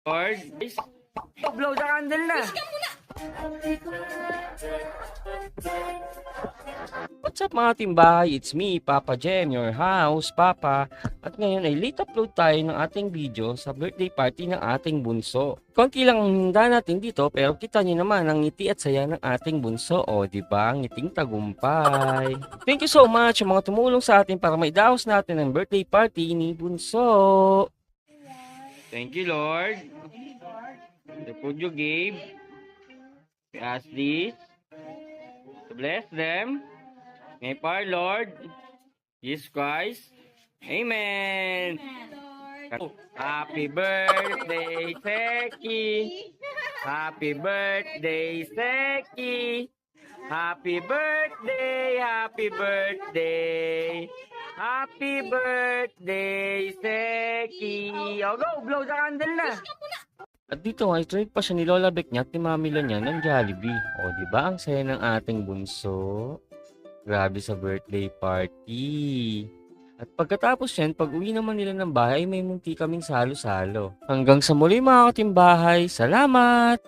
Lord. Blow the candle na. What's up mga timbahay? It's me, Papa Jem, your house, Papa. At ngayon ay late upload tayo ng ating video sa birthday party ng ating bunso. Konti lang ang hinda natin dito pero kita nyo naman ang ngiti at saya ng ating bunso. O diba, ngiting tagumpay. Thank you so much sa mga tumulong sa atin para maidaos natin ang birthday party ni bunso. Thank you, Lord. The food you gave. We ask this to bless them. May power, Lord. Jesus Christ. Amen. Happy birthday, Seki. Happy birthday, Seki. Happy birthday, happy birthday. Happy birthday, Seki. O go, blow the candle na. At dito nga, ituloy pa siya ni Lola Beck niya at ni Mami Lan niya ng Jollibee. O, di ba ang saya ng ating bunso? Grabe sa birthday party. At pagkatapos yan, pag uwi naman nila ng bahay, may munti kaming salo-salo. Hanggang sa muli mga katimbahay, salamat!